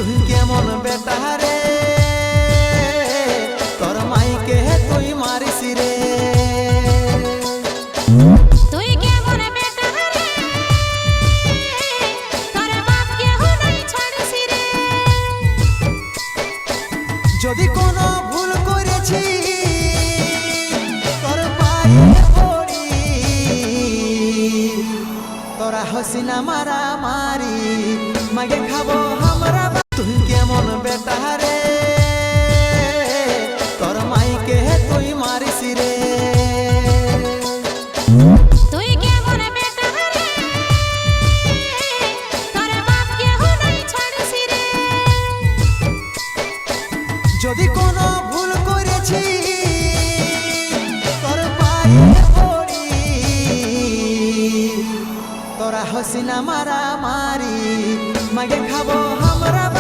তুই কেমন বেটা রে তোর মাইকে তুই মারিস রে তুই কেমন বেটা রে তোর বাপ কেউ নাই ছাড়িস রে যদি কোনো ভুল করেছি তোর পায়ে পড়ি তোরা হসিনা মারা মারি মাগে খাবো আমরা তুই কেমন বেটা রে তোর মাইকে তুই মারিস রে তুই কেমন বেটা রে তোর বাপ কেউ নাই ছাড়িস রে যদি কোনো ভুল করেছি তোর পায়ে পড়ি তোরা হসিনা মারা মারি মাগে খাবো